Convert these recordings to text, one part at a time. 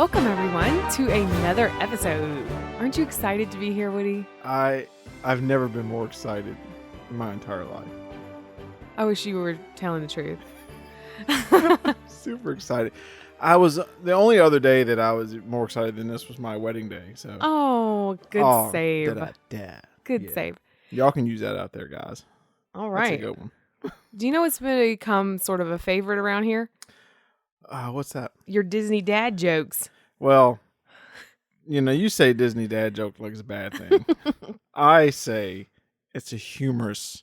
Welcome, everyone, to another episode. Aren't you excited to be here, Woody? I've never been more excited in my entire life. I wish you were telling the truth. Super excited. I was the only other day that I was more excited than this was my wedding day. So good save. Good save. Y'all can use that out there, guys. All right. That's a good one. Do you know what's become sort of a favorite around here? What's that? Your Disney dad jokes. Well, you say Disney dad joke like it's a bad thing. I say it's a humorous,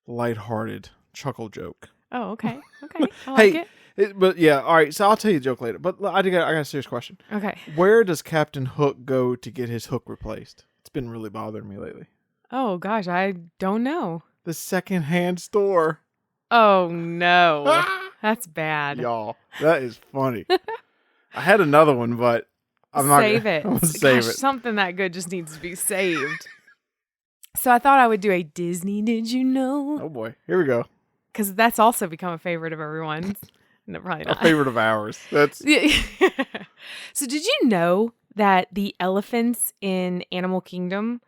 lighthearted chuckle joke. Oh, okay. Okay. I like it. But yeah, all right. So I'll tell you a joke later. But I got a serious question. Okay. Where does Captain Hook go to get his hook replaced? It's been really bothering me lately. Oh, gosh. I don't know. The secondhand store. Oh, no. That's bad. Y'all, that is funny. I had another one, but I'm not Save it. I'm gonna save it. Something that good just needs to be saved. So I thought I would do a Disney Did You Know? Oh, boy. Here we go. Because that's also become a favorite of everyone's. No, probably not. A favorite of ours. That's So did you know that the elephants in Animal Kingdom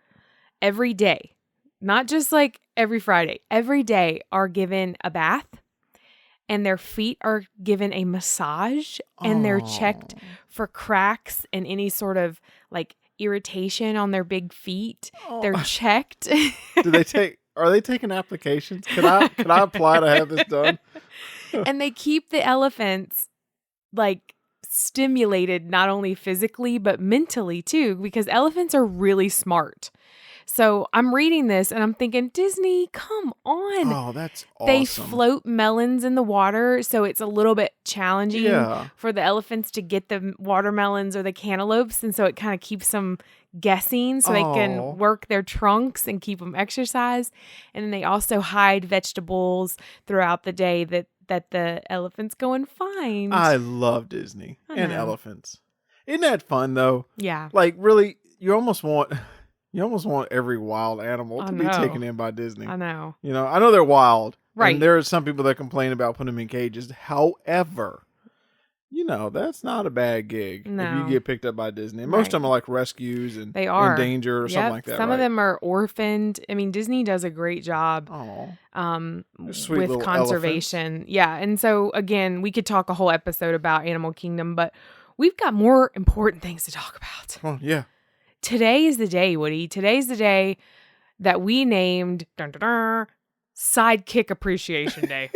every day, not just like every Friday, every day are given a bath and their feet are given a massage and they're checked for cracks and any sort of like irritation on their big feet. They're checked. Are they taking applications? Can I apply to have this done? And they keep the elephants like stimulated not only physically but mentally too, because elephants are really smart. So I'm reading this and I'm thinking, Disney, come on. Oh, that's awesome. They float melons in the water, so it's a little bit challenging for the elephants to get the watermelons or the cantaloupes, and so it kind of keeps them guessing so they can work their trunks and keep them exercised. And then they also hide vegetables throughout the day that the elephants go and find. I love Disney and elephants. Isn't that fun, though? Yeah. Like, really, you almost want every wild animal to be taken in by Disney. I know. I know they're wild. Right. And there are some people that complain about putting them in cages. However, that's not a bad gig if you get picked up by Disney. And most of them are like rescues and they are endangered or something like that. Some of them are orphaned. I mean, Disney does a great job with conservation. Elephants. Yeah. And so, again, we could talk a whole episode about Animal Kingdom, but we've got more important things to talk about. Oh, yeah. Today is the day, Woody. Today's the day that we named Sidekick Appreciation Day.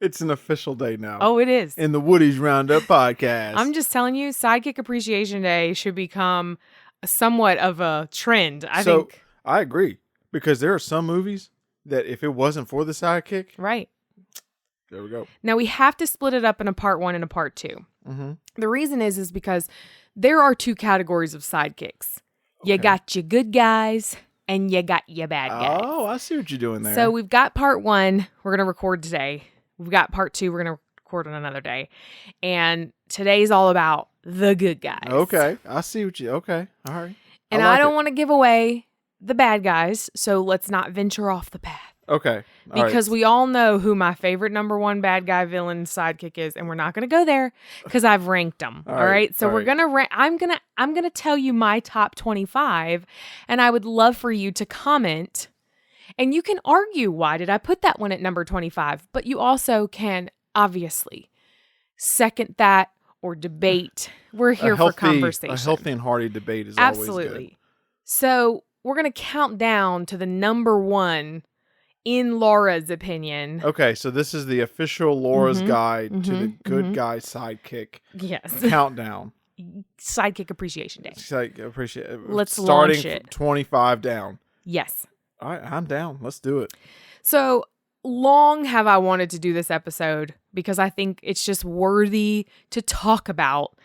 It's an official day now. Oh, it is. In the Woody's Roundup podcast. I'm just telling you, Sidekick Appreciation Day should become somewhat of a trend. I think. I agree. Because there are some movies that if it wasn't for the sidekick. Right. There we go. Now, we have to split it up in a part 1 and a part 2. Mm-hmm. The reason is because there are 2 categories of sidekicks. Okay. You got your good guys and you got your bad guys. Oh, I see what you're doing there. So we've got part 1 we're going to record today. We've got part 2 we're going to record on another day. And today's all about the good guys. Okay. I see what you... Okay. All right. And I don't want to give away the bad guys, so let's not venture off the path. Okay. Because we all know who my favorite number 1 bad guy villain sidekick is, and we're not going to go there because I've ranked them. All right. So we're going to I'm going to tell you my top 25, and I would love for you to comment, and you can argue why did I put that one at number 25, but you also can obviously second that or debate. We're here for conversation. A healthy and hearty debate is absolutely always good. So we're going to count down to the number 1 in Laura's opinion. Okay, so this is the official Laura's guide to the good guy sidekick. Yes. Countdown. Sidekick Appreciation Day. Let's launch it. Starting 25 down. Yes. All right, I'm down. Let's do it. So long have I wanted to do this episode because I think it's just worthy to talk about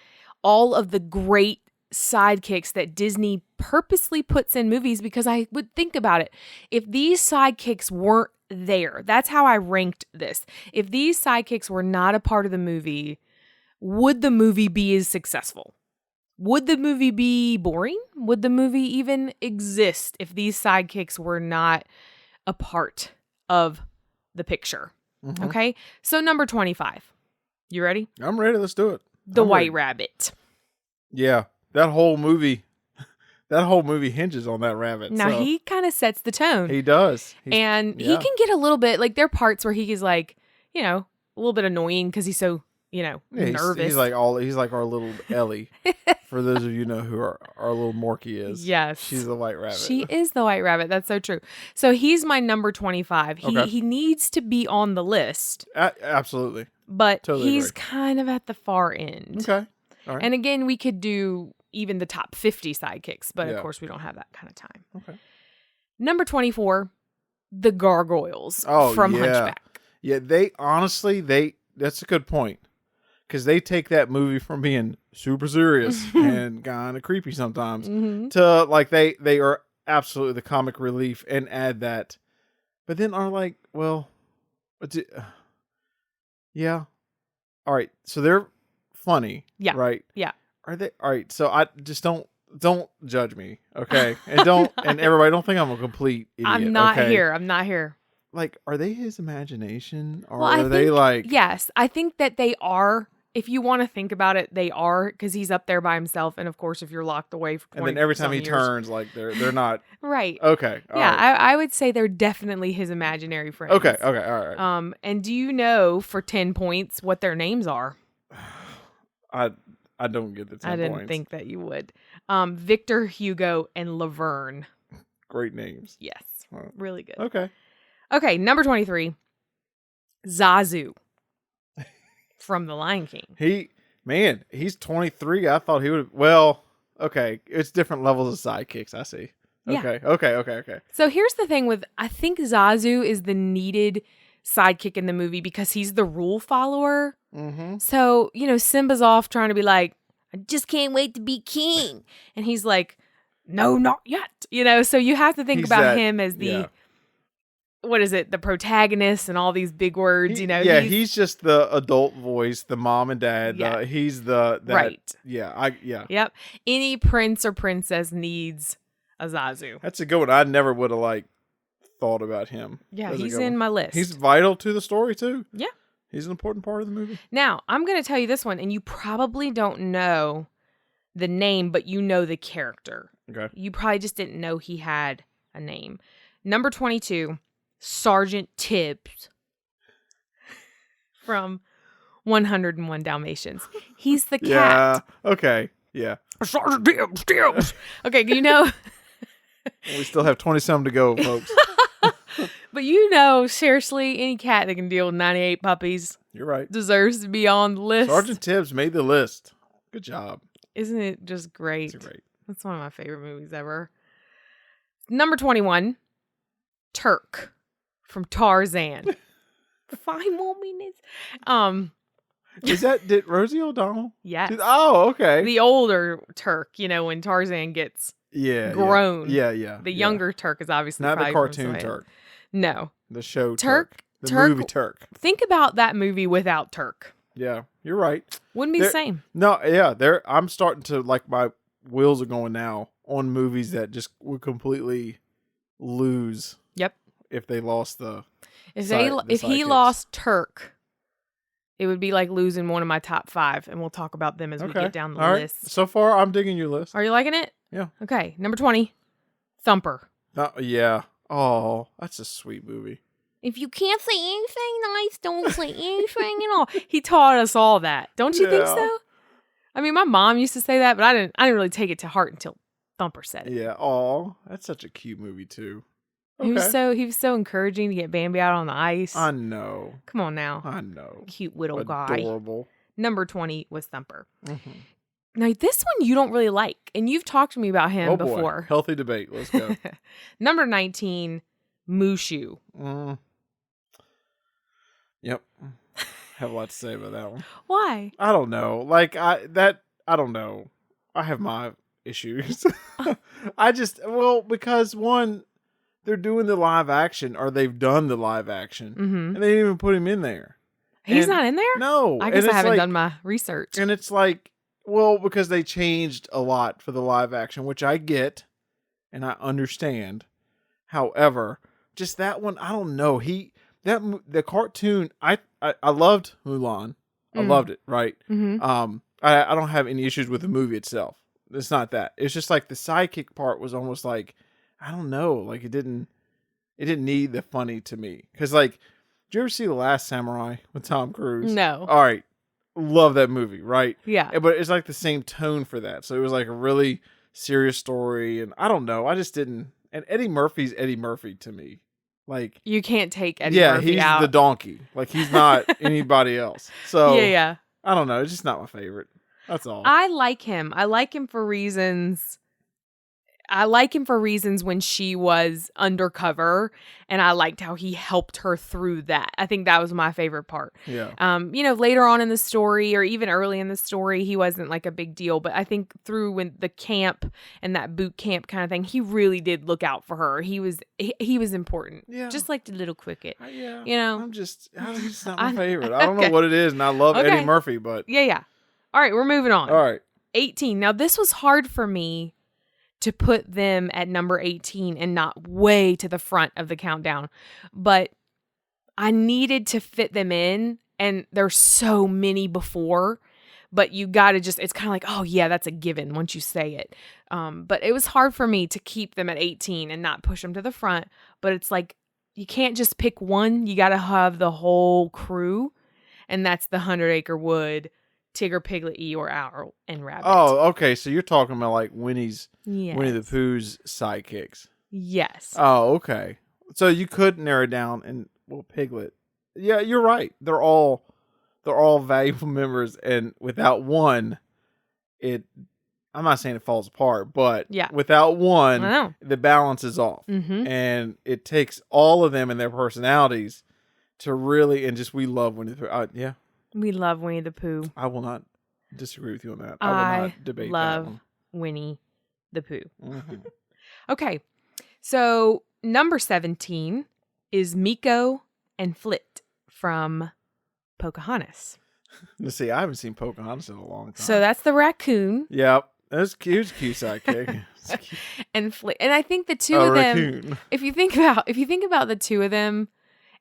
all of the great sidekicks that Disney purposely puts in movies, because I would think about it. If these sidekicks weren't there, that's how I ranked this. If these sidekicks were not a part of the movie, would the movie be as successful? Would the movie be boring? Would the movie even exist if these sidekicks were not a part of the picture? Mm-hmm. Okay, so number 25. You ready? I'm ready. Let's do it. the I'm White ready. Rabbit. Yeah, that whole movie hinges on that rabbit. Now, so. he kind of sets the tone. He does. And he can get a little bit, like, there are parts where he's like, a little bit annoying because he's so, nervous. He's like our little Ellie. For those of you who know who our little Morky is. Yes. She's the White Rabbit. She is the White Rabbit. That's so true. So he's my number 25. He needs to be on the list. Absolutely. But Totally he's agree. kind of at the far end. Okay. All right. And again, we could do even the top 50 sidekicks, but of Yeah. course we don't have that kind of time. Okay. Number 24, the Gargoyles Oh, from yeah. Hunchback. Yeah, that's a good point. Because they take that movie from being super serious and kind of creepy sometimes to like they are absolutely the comic relief and add that, but then are like, well, yeah, all right. So they're funny, Yeah, right? Yeah. Are they all right? So I just don't judge me, okay? And everybody don't think I'm a complete idiot. I'm not okay? here. I'm not here. Like, are they his imagination, or Well, I are they think, like? Yes, I think that they are. If you want to think about it, they are, because he's up there by himself, and of course, if you're locked away for 20 And then every time he years, turns, like they're not right? okay. All Yeah, right. I would say they're definitely his imaginary friends. Okay. All right. And do you know for 10 points what their names are? I don't get the 10 I didn't points. think that you would. Victor, Hugo, and Laverne. Great names. Yes, really good. Okay. Okay, number 23, Zazu from The Lion King. He's 23. I thought he would. Well, okay, it's different levels of sidekicks. I see. Yeah. Okay. So here's the thing I think Zazu is the needed sidekick in the movie because he's the rule follower. Mm-hmm. So, Simba's off trying to be like, I just can't wait to be king. And he's like, no, not yet. So you have to think He's about that- him as the, yeah. what is it? The protagonist and all these big words, He's just the adult voice, the mom and dad. Yeah. He's that. Right. Yeah. Yep. Any prince or princess needs a Zazu. That's a good one. I never would have thought about him. Yeah, That's a he's good in one. my list. He's vital to the story too. Yeah. He's an important part of the movie. Now, I'm going to tell you this one, and you probably don't know the name, but you know the character. Okay. You probably just didn't know he had a name. Number 22, Sergeant Tibbs from 101 Dalmatians. He's the cat. Yeah. Okay. Yeah. Sergeant Tibbs. Okay, We still have 20-some to go, folks. but seriously, any cat that can deal with 98 puppies You're right. deserves to be on the list. Sergeant Tibbs made the list. Good job. Isn't it just great? It's great. That's one of my favorite movies ever. Number 21, Turk from Tarzan. 5 more minutes. Did Rosie O'Donnell? Yes. Oh, okay. The older Turk, when Tarzan gets grown. Yeah. The younger Turk is obviously Not the probably from cartoon somebody- Turk. No. The show Turk. The movie Turk. Think about that movie without Turk. Yeah, you're right. Wouldn't be the same. No, yeah. I'm starting to my wheels are going now on movies that just would completely lose. Yep. If they lost the. If he sidekicks. lost Turk, it would be like losing one of my top 5, and we'll talk about them as we get down the All right. list. So far, I'm digging your list. Are you liking it? Yeah. Okay. Number 20, Thumper. Yeah. Oh, that's a sweet movie. If you can't say anything nice, don't say anything at all. He taught us all that. Don't you think Yeah. so? I mean, my mom used to say that, but I didn't really take it to heart until Thumper said it. Yeah. Oh, that's such a cute movie too. Okay. He was so encouraging to get Bambi out on the ice. I know. Come on now. I know. Cute little guy. Adorable. Number 20 was Thumper. Mm-hmm. Now, this one you don't really like, and you've talked to me about him before. Boy. Healthy debate. Let's go. Number 19, Mushu. Yep. Have a lot to say about that one. Why? I don't know. I don't know. I have my issues. Because one, they're doing the live action, or they've done the live action, and they didn't even put him in there. He's not in there? No. I guess I haven't done my research. And it's because they changed a lot for the live action, which I get and I understand. However, just that one, I don't know. The cartoon, I loved Mulan. I loved it, right? Mm-hmm. I don't have any issues with the movie itself. It's not that. It's just like the sidekick part was almost like, I don't know, like it didn't need the funny to me. Because like, did you ever see The Last Samurai with Tom Cruise? No. All right, love that movie, right? Yeah. But it's like the same tone for that. So it was like a really serious story, and I don't know, I just didn't. And Eddie Murphy's Eddie Murphy to me. Like, You can't take Eddie Murphy he's out. the donkey. Like, he's not anybody else. So Yeah. I don't know. It's just not my favorite. That's all. I like him. I like him for reasons. I like him for reasons when she was undercover, and I liked how he helped her through that. I think that was my favorite part. Yeah. Later on in the story, or even early in the story, he wasn't like a big deal. But I think through when the camp and that boot camp kind of thing, he really did look out for her. He was important. Yeah. Just like the little cricket. Yeah. You know? He's just not my favorite. I don't know Okay. what it is, and I love Okay. Eddie Murphy, but Yeah. All right, we're moving on. all right. 18. Now, this was hard for me to put them at number 18 and not way to the front of the countdown. But I needed to fit them in, and there's so many before. But you got to it's kind of like, oh, yeah, that's a given once you say it. But it was hard for me to keep them at 18 and not push them to the front. But it's like, you can't just pick one. You got to have the whole crew. And that's the 100 Acre Wood, Tigger, Piglet, Eeyore, Owl, and Rabbit. Oh, okay. So you're talking about like Winnie yes. the Pooh's sidekicks. Yes. Oh, okay. So you could narrow it down, and Piglet. Yeah, you're right. They're all valuable members, and without one, I'm not saying it falls apart, but without one, the balance is off, and it takes all of them and their personalities to really, and just we love Winnie the Pooh. Yeah. We love Winnie the Pooh. I will not disagree with you on that. I will not debate that one. Winnie the Pooh. Mm-hmm. Okay. So number 17 is Miko and Flit from Pocahontas. Let's see, I haven't seen Pocahontas in a long time. So that's the raccoon. Yep. That's cute. Cute sidekick. And Flit. And I think the two of them, raccoon. if you think about the two of them,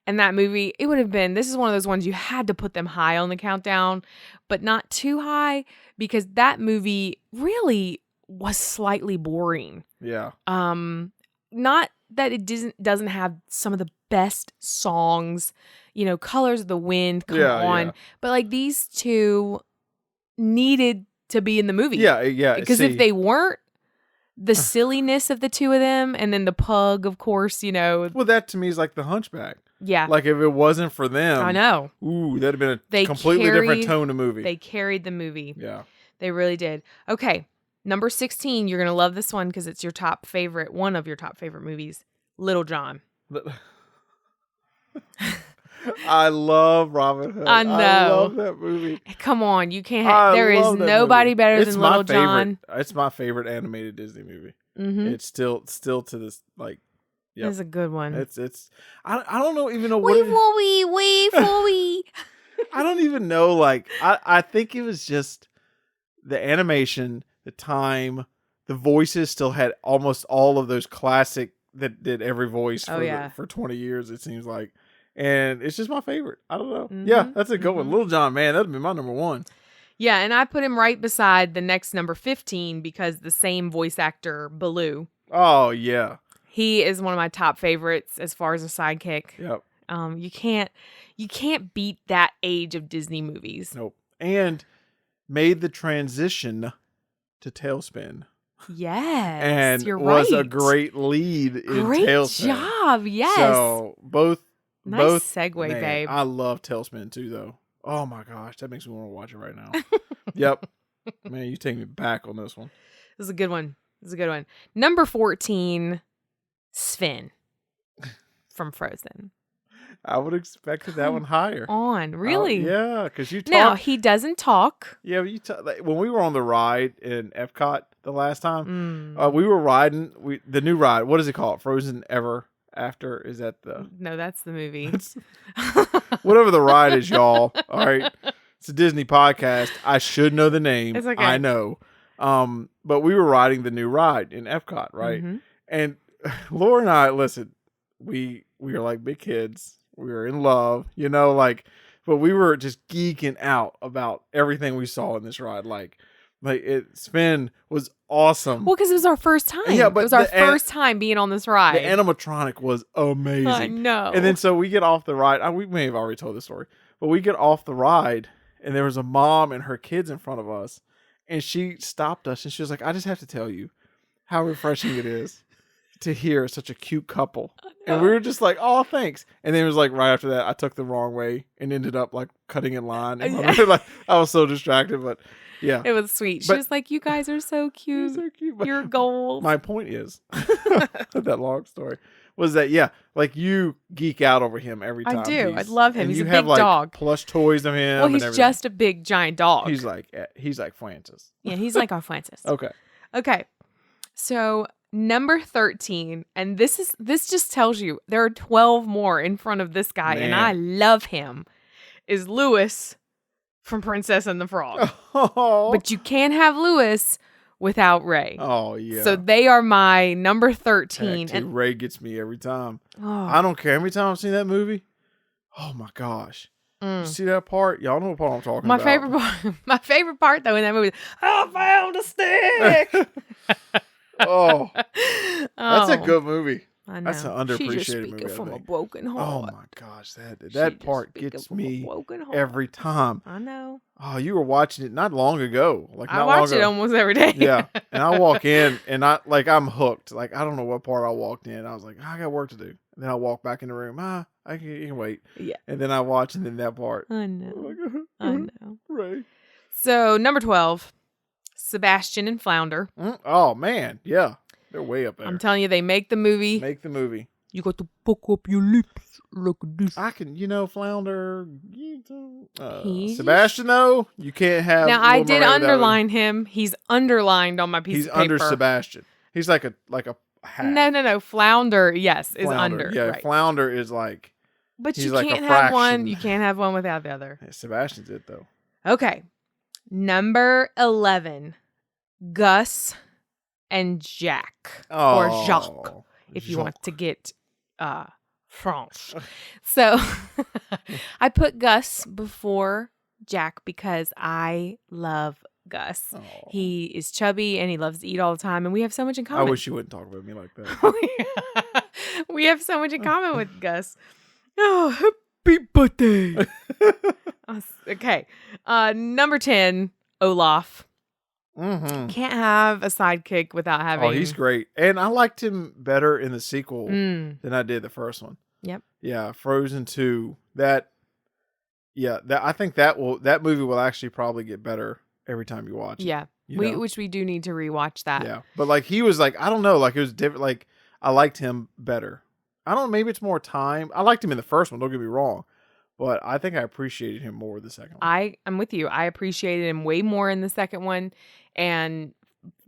and that movie, it would have been, this is one of those ones you had to put them high on the countdown, but not too high, because that movie really was slightly boring. Yeah. Not that it doesn't have some of the best songs, Colors of the Wind, come on. Yeah. But like these two needed to be in the movie. Yeah. Because if they weren't, the silliness of the two of them, and then the pug, of course, Well, that to me is like the Hunchback. Yeah. Like if it wasn't for them. I know. Ooh, that'd have been a completely different tone of movie. They carried the movie. Yeah. They really did. Okay. Number 16, you're going to love this one because it's one of your top favorite movies, Little John. I love Robin Hood. I know. I love that movie. Come on. You can't there is nobody better than Little John. It's my favorite animated Disney movie. Mm-hmm. It's still to this, like, yep. It's a good one. I don't know even know what I don't even know, like, I think it was just the animation, the time, the voices still had almost all of those classic that did every voice for 20 years, it seems like. And it's just my favorite. I don't know. Mm-hmm. Yeah, that's a good one. Little John, man, that'd be my number one. Yeah, and I put him right beside the next number 15 because the same voice actor, Baloo. Oh, yeah. He is one of my top favorites as far as a sidekick. Yep. You can't beat that age of Disney movies. Nope. And made the transition to Tailspin. Yes. And you're was right. a great lead in great Tailspin. Great job. Yes. So both segue, man, babe. I love Tailspin too, though. Oh my gosh, that makes me want to watch it right now. Yep. Man, you take me back on this one. This is a good one. Number 14, Sven from Frozen. I would expect that one higher. Really? Yeah, because you talk. Now, he doesn't talk. Yeah, but when we were on the ride in Epcot the last time, we were riding the new ride. What is it called? Frozen Ever After? Is that the... No, that's the movie. Whatever the ride is, y'all. All right. It's a Disney podcast. I should know the name. It's okay. I know. But we were riding the new ride in Epcot, right? Mm-hmm. And Laura and I, listen, we are like big kids. We were in love, like But we were just geeking out about everything we saw in this ride. Like Spin was awesome. Well, because it was our first time. Yeah, but it was our first time being on this ride. The animatronic was amazing. I know. And then so we get off the ride. We may have already told this story, but we get off the ride, and there was a mom and her kids in front of us, and she stopped us, and she was like, "I just have to tell you how refreshing it is to hear such a cute couple." And we were just like, "Oh, thanks." And then it was like right after that, I took the wrong way and ended up like cutting in line. And like I was so distracted, but yeah, it was sweet. She was like, "You guys are so cute. so cute." But you're gold." My point is that long story was that like you geek out over him every time. I do. I love him. He's a big like dog. Plush toys of him. Well, he's just a big giant dog. He's like Francis. Yeah, he's like our Francis. Okay. So number 13, and this just tells you there are 12 more in front of this guy, and I love him, is Lewis from Princess and the Frog. Oh. But you can't have Lewis without Ray. Oh, yeah. So they are my number 13. And Ray gets me every time. Oh. I don't care. Every time I've seen that movie, oh my gosh. You see that part? Y'all know what part I'm talking about. My favorite part, though, in that movie is, I found a stick! Oh, that's a good movie. I know. That's an underappreciated movie. From a broken heart. Oh my gosh, that part gets me every time. I know. Oh, you were watching it not long ago. I watch it almost every day. Yeah, and I walk in and I'm hooked. Like I don't know what part I walked in. I was like, I got work to do. And then I walk back in the room. I can wait. Yeah. And then I watch and then that part. I know. Like, I know. Right. So number 12. Sebastian and Flounder. Oh man, yeah, they're way up there. I'm telling you, they make the movie. You got to puck up your lips like this. I can, Flounder. Sebastian though, you can't have. Now I did underline him. He's underlined on my piece of paper. He's under Sebastian. He's like a hat. No. Flounder, yes, is under. Yeah, right. Flounder is like. But you like can't have one. You can't have one without the other. Yeah, Sebastian's it though. Okay, number 11. Gus and Jack, or Jacques, if you want to get French. So I put Gus before Jack because I love Gus. Oh. He is chubby and he loves to eat all the time, and we have so much in common. I wish you wouldn't talk about me like that. We have so much in common with Gus. Oh, happy birthday. Okay. Number 10, Olaf. Mm-hmm. Can't have a sidekick without having. Oh, he's great, and I liked him better in the sequel than I did the first one. Yep. Yeah, Frozen 2. I think that movie will actually probably get better every time you watch it. Yeah, which we do need to rewatch that. Yeah, but like he was like, I don't know, like it was different. Like I liked him better. I don't know, maybe it's more time. I liked him in the first one. Don't get me wrong. But I think I appreciated him more the second one. I'm with you. I appreciated him way more in the second one, and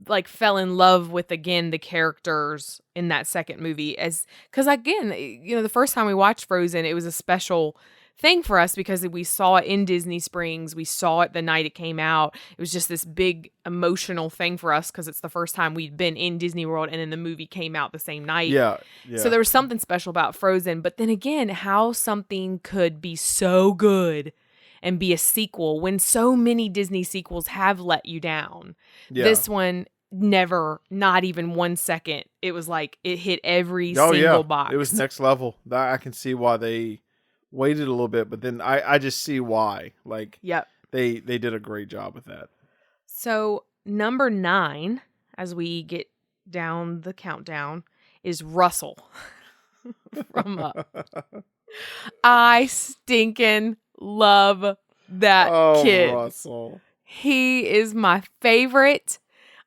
like fell in love with again the characters in that second movie, because again, the first time we watched Frozen, it was a special thing for us because we saw it in Disney Springs. We saw it the night it came out. It was just this big emotional thing for us because it's the first time we'd been in Disney World, and then the movie came out the same night. Yeah. So there was something special about Frozen. But then again, how something could be so good and be a sequel when so many Disney sequels have let you down. Yeah. This one never, not even 1 second. It was like it hit every single box. It was next level. I can see why they waited a little bit, but then I just see why. Like, yep. They did a great job with that. So number 9, as we get down the countdown, is Russell from Up. I stinking love that kid. Russell. He is my favorite.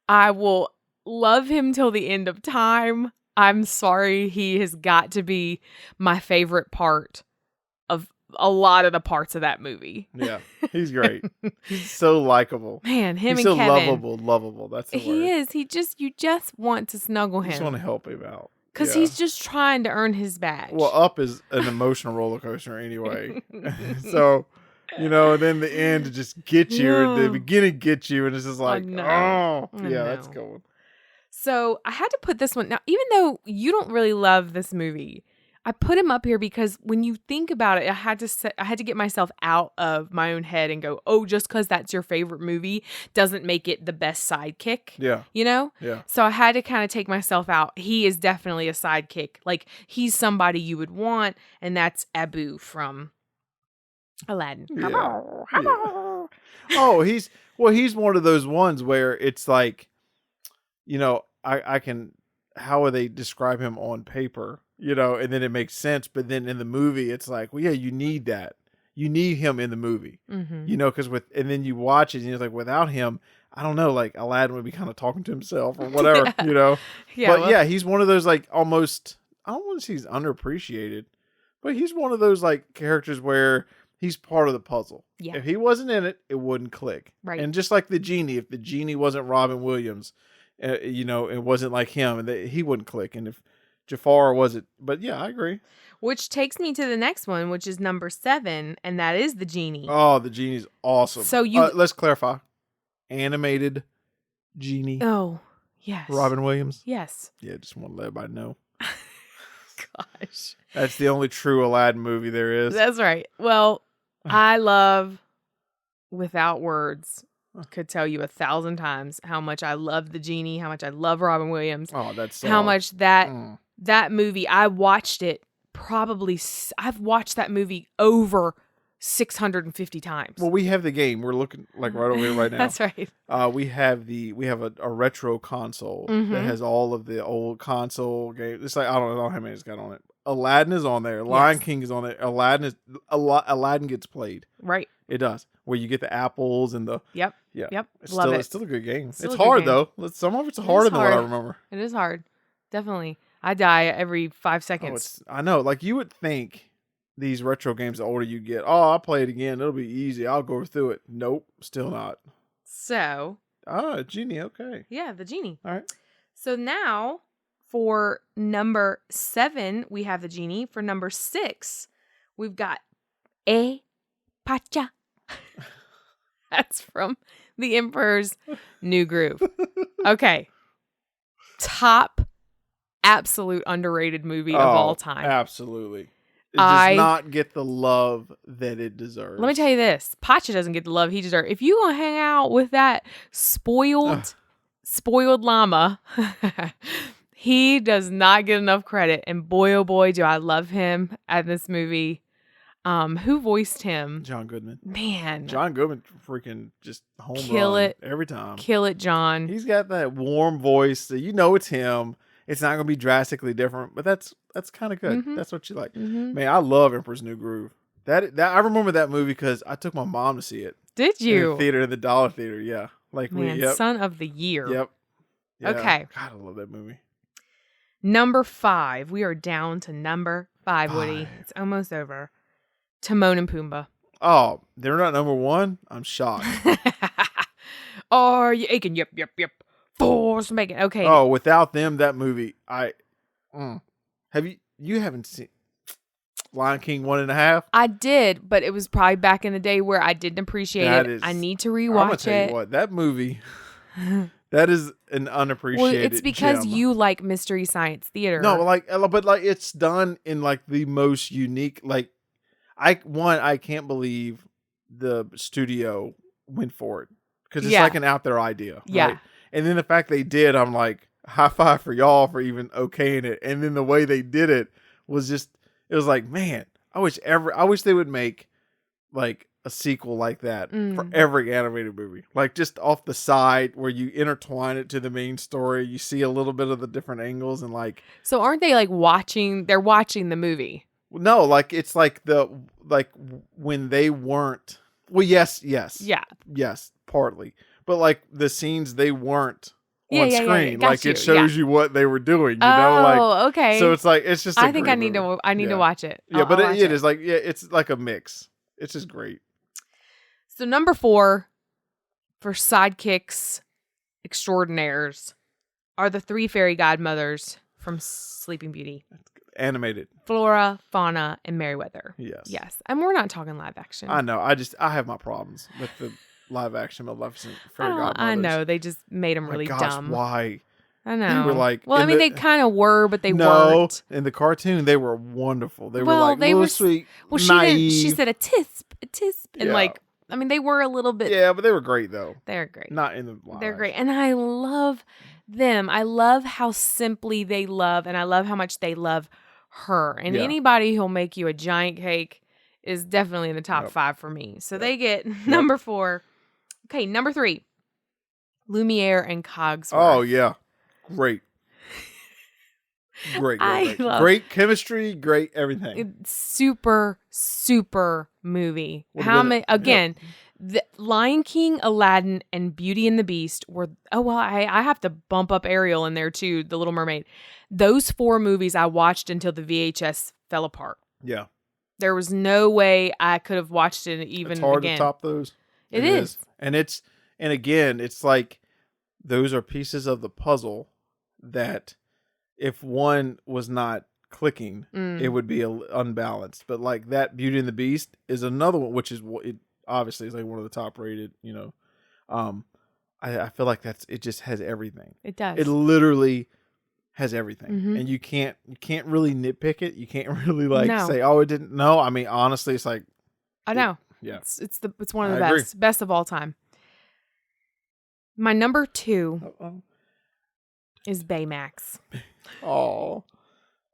I will love him till the end of time. I'm sorry, he has got to be my favorite part of a lot of the parts of that movie. Yeah, he's great. He's so likable. Man, he's and so Kevin. lovable. That's the word. He is. You just want to snuggle him. You just want to help him out. Because he's just trying to earn his badge. Well, Up is an emotional roller coaster anyway. So, and then the end to just get you, or the beginning get you, and it's just like, that's going. So I had to put this one. Now, even though you don't really love this movie, I put him up here because when you think about it, I had to get myself out of my own head and go, oh, just because that's your favorite movie doesn't make it the best sidekick. Yeah. You know? Yeah. So I had to kind of take myself out. He is definitely a sidekick. Like, he's somebody you would want, and that's Abu from Aladdin. Yeah. Yeah. Oh, he's one of those ones where it's like, I can, how would they describe him on paper, and then it makes sense. But then in the movie, it's like, well, yeah, you need that. You need him in the movie, because and then you watch it and you're like, without him, I don't know, like Aladdin would be kind of talking to himself or whatever, Yeah, But well, yeah, he's one of those like almost, I don't want to say he's underappreciated, but he's one of those like characters where he's part of the puzzle. Yeah. If he wasn't in it, it wouldn't click. Right. And just like the genie, if the genie wasn't Robin Williams, it wasn't like him, and he wouldn't click. And if Jafar wasn't, but yeah, I agree. Which takes me to the next one, which is number 7, and that is the genie. Oh, the genie's awesome. So let's clarify. Animated genie. Oh, yes. Robin Williams. Yes. Yeah, just want to let everybody know. Gosh. That's the only true Aladdin movie there is. That's right. Well, I love, without words, could tell you 1,000 times how much I love the genie, how much I love Robin Williams. Oh, that's how much that movie, I watched it I've watched that movie over 650 times. Well, we have the game. We're looking like right over here right now. That's right. We have a retro console that has all of the old console games. It's like, I don't know how many it's got on it. Aladdin is on there. Lion King is on there. Aladdin gets played. Right. It does. Where you get the apples and the Yep. Yeah. Yep. It's still a good game. Still It's a good hard game. though. Some of it's harder than what I remember. It is hard. Definitely. I die every 5 seconds. I know. Like, you would think these retro games, the older you get, I'll play it again. It'll be easy. I'll go through it. Nope. Still not. So. Genie. Okay. Yeah, the genie. All right. So now for number 7, we have the genie. For number 6, we've got Pacha. That's from The Emperor's New Groove. Okay. Top absolute underrated movie of all time. Absolutely. It does not get the love that it deserves. Let me tell you this. Pacha doesn't get the love he deserves. If you gonna hang out with that spoiled llama, he does not get enough credit. And boy, oh boy, do I love him at this movie. Who voiced him? John Goodman. Man. John Goodman freaking just home Kill run it. every time. Kill it, John. He's got that warm voice. So it's him. It's not going to be drastically different, but that's kind of good. That's what you like. Man, I love Emperor's New Groove. That I remember that movie because I took my mom to see it. Did you? In the Dollar Theater, yeah. Like, Son of the Year. Yep. Yeah. Okay. God, I love that movie. Number 5. We are down to number 5, Woody. It's almost over. Timon and Pumbaa. Oh, they're not number 1? I'm shocked. Are you aching? Yep. Force making. Okay. Oh, without them, that movie, you haven't seen Lion King 1.5? I did, but it was probably back in the day where I didn't appreciate it. I need to rewatch I'm gonna tell you what, that movie, that is an unappreciated Well, it's because gem. you like Mystery Science Theater. No, but it's done in like the most unique, like, I can't believe the studio went for it because it's like an out there idea. Yeah. Right? And then the fact they did, I'm like, high five for y'all for even okaying it. And then the way they did it was just, it was like, man, I wish they would make like a sequel like that for every animated movie. Like, just off the side where you intertwine it to the main story. You see a little bit of the different angles and like. So aren't they like they're watching the movie? No, like it's like when they weren't. Well, yes. Yeah. Yes, partly. But like the scenes they weren't on screen. Yeah. Like it shows you what they were doing, you know? Like, okay. So it's like, it's just I think I need to watch it. Yeah, but it is like, it's like a mix. It's just great. So number 4 for sidekicks extraordinaires are the 3 fairy godmothers from Sleeping Beauty. Animated. Flora, Fauna, and Merryweather. Yes. And we're not talking live action. I know. I have my problems with the live action Maleficent fairy godmothers. I know. They just made them really dumb. Why? I know. They were like, well, I mean, they kind of were, but they weren't. In the cartoon, they were wonderful. They were Well, like they little were sweet, Well, naive. she said a tisp, and Yeah. like, I mean, they were a little bit. Yeah, but they were great though. They're great. Not in the live They're great, action. and I love them. I love how simply they love, and I love how much they love her. And Yeah. anybody who'll make you a giant cake is definitely in the top 5 for me. So they get number 4. Okay, number 3. Lumiere and Cogsworth. Oh yeah, great. Great. Great chemistry, great everything. Super movie. How many? Again, the Lion King, Aladdin, and Beauty and the Beast were. Oh well, I have to bump up Ariel in there too. The Little Mermaid. Those 4 movies I watched until the VHS fell apart. Yeah, there was no way I could have watched it even. It's hard again. to top those. It is, and again, it's like those are pieces of the puzzle that. If one was not clicking, it would be unbalanced. But like that Beauty and the Beast is another one, which is it obviously is like one of the top rated. I feel like it just has everything. It does. It literally has everything, and you can't really nitpick it. You can't really say, oh, it didn't. No, I mean honestly, it's like I know. It's one of the best of all time. My number 2 is Baymax. Oh,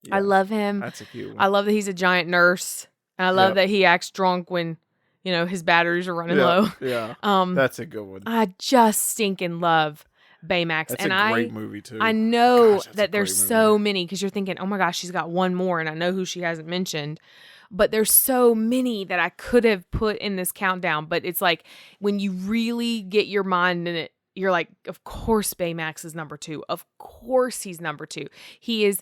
yeah. I love him. That's a cute one. I love that he's a giant nurse, and I love that he acts drunk when his batteries are running low. Yeah, that's a good one. I just stinking love Baymax, that's a great movie too. I know that there's so many because you're thinking, oh my gosh, she's got one more, and I know who she hasn't mentioned. But there's so many that I could have put in this countdown. But it's like when you really get your mind in it. You're like, of course Baymax is number 2. Of course he's number 2. He is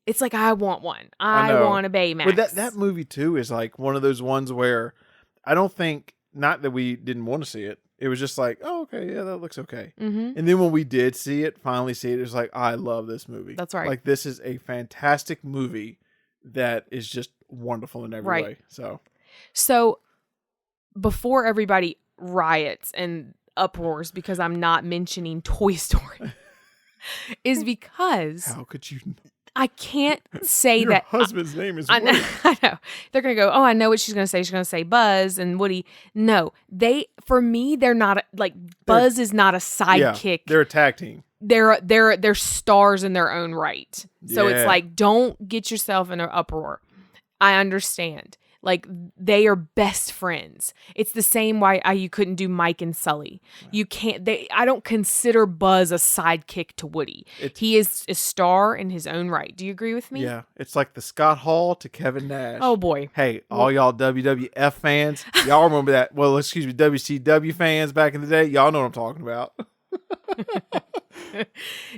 it's like, I want one. I want a Baymax. But that movie too is like one of those ones where I don't think, not that we didn't want to see it. It was just like, oh, okay, yeah, that looks okay. Mm-hmm. And then when we did finally see it, it was like, I love this movie. That's right. Like this is a fantastic movie that is just wonderful in every way. So before everybody riots and uproars because I'm not mentioning Toy Story is because how could you I can't say your that husband's name is I Woody. I know they're gonna go, oh, I know what she's gonna say. She's gonna say Buzz and Woody. No, for me they're not like Buzz is not a sidekick. They're a tag team. They're stars in their own right. So it's like, don't get yourself in an uproar. I understand. Like, they are best friends. It's the same why you couldn't do Mike and Sully. You can't. I don't consider Buzz a sidekick to Woody. He is a star in his own right. Do you agree with me? Yeah, it's like the Scott Hall to Kevin Nash. Oh boy! Hey, all y'all WWF fans, y'all remember that? Well, excuse me, WCW fans back in the day, y'all know what I'm talking about.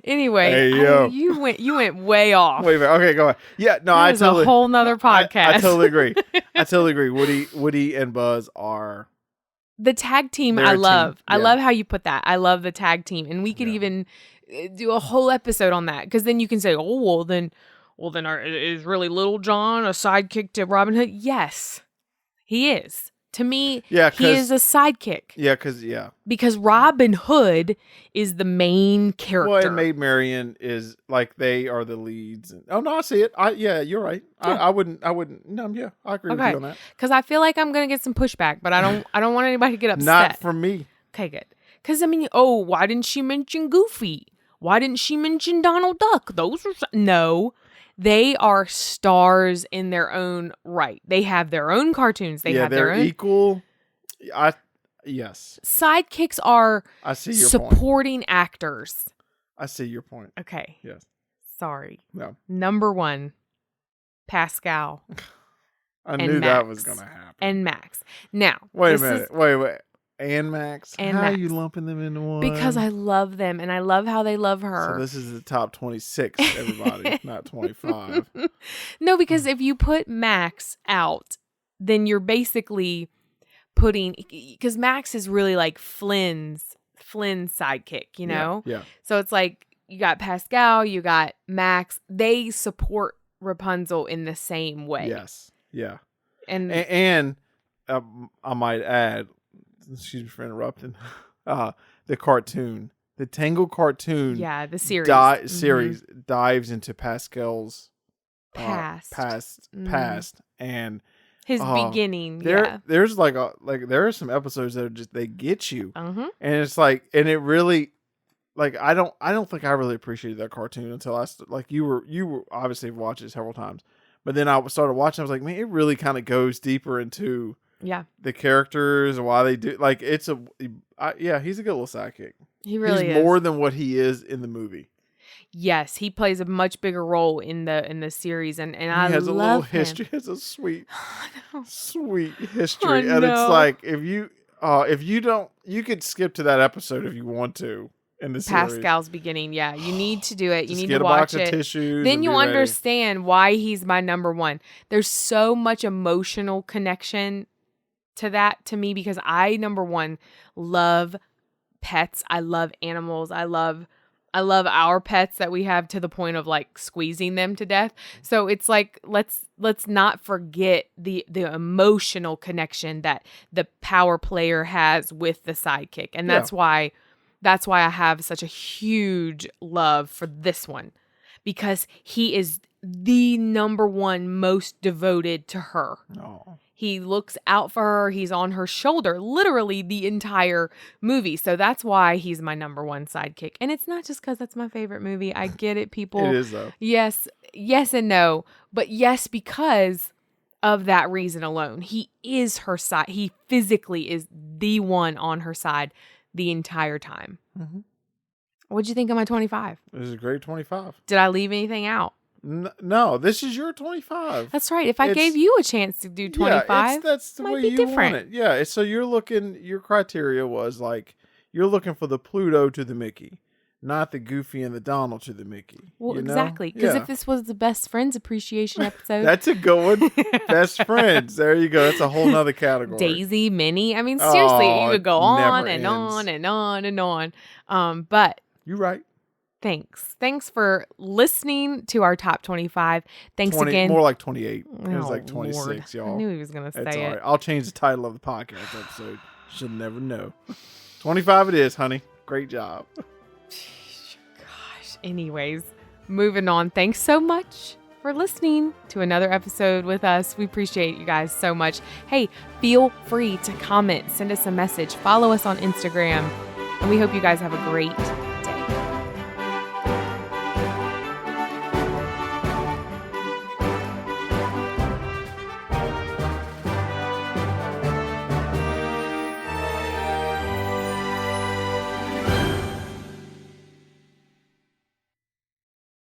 Anyway, hey, yo. You went way off. Wait a minute. Okay, go ahead. Yeah, no, I totally. A whole nother podcast. I totally agree. I totally agree. Woody and Buzz are the tag team. I love. Yeah. I love how you put that. I love the tag team, and we could even do a whole episode on that because then you can say, oh, well then, is really Little John a sidekick to Robin Hood? Yes, he is. To me, he is a sidekick. Yeah, because Robin Hood is the main character. Well, and Maid Marian is like they are the leads. Oh no, I see it. You're right. Yeah. I wouldn't. No, yeah, I agree with you on that. Because I feel like I'm gonna get some pushback, but I don't want anybody to get upset. Not from me. Okay, good. Because I mean, why didn't she mention Goofy? Why didn't she mention Donald Duck? Those are no. They are stars in their own right. They have their own cartoons. They have their own equal. Yes. Sidekicks are supporting actors. I see your point. Okay. Yes. Sorry. No. Number 1, Pascal. I knew that was going to happen. And Max. Now. Wait a minute. Wait. And Max? How are you lumping them into one? Because I love them, and I love how they love her. So this is the top 26, everybody, not 25. No, because if you put Max out, then you're basically putting... Because Max is really like Flynn's sidekick, you know? Yeah. So it's like, you got Pascal, you got Max. They support Rapunzel in the same way. Yes. Yeah. And I might add... Excuse me for interrupting. The cartoon the Tangle cartoon Yeah, the series. Series dives into Pascal's past, and his beginning. There's there are some episodes that are just, they get you, Mm-hmm. and it's like, and it really, like, I don't think I really appreciated that cartoon until you were obviously watched it several times, but then I started watching. I was like, man, it really kind of goes deeper into the characters and why they do, like, he's a good little sidekick. He really is more than what he is in the movie. Yes, he plays a much bigger role in the series, and I love him. He has a little history. He has a sweet history, and it's like, if you don't, you could skip to that episode if you want to. In the series. Pascal's beginning, you need to do it. You need to watch it. Get a box of tissues. Then you understand why he's my number one. There's so much emotional connection to me, because I, number one, love pets. I love animals. I love our pets that we have, to the point of like squeezing them to death. So it's like, let's not forget the emotional connection that the power player has with the sidekick, and that's why I have such a huge love for this one, because he is the number one most devoted to her. Oh. He looks out for her. He's on her shoulder literally the entire movie. So that's why he's my number one sidekick. And it's not just because that's my favorite movie. I get it, people. It is, though. Yes and no. But yes, because of that reason alone. He is her side. He physically is the one on her side the entire time. Mm-hmm. What'd you think of my 25? It was a great 25. Did I leave anything out? No, this is your 25. That's right. If I gave you a chance to do 25, that's the way you want it. Yeah, so your criteria was like, you're looking for the Pluto to the Mickey, not the Goofy and the Donald to the Mickey. Well, exactly. Because if this was the Best Friends Appreciation episode. That's a good one. Best Friends. There you go. That's a whole nother category. Daisy, Minnie. I mean, seriously, you could go on and on and on and on. But you're right. Thanks for listening to our top 25. Thanks again. More like 28. It was like 26, Lord. y'all. I knew he was going to say it. All right. I'll change the title of the podcast episode. She'll never know. 25 it is, honey. Great job. Gosh. Anyways, moving on. Thanks so much for listening to another episode with us. We appreciate you guys so much. Hey, feel free to comment, send us a message, follow us on Instagram, and we hope you guys have a great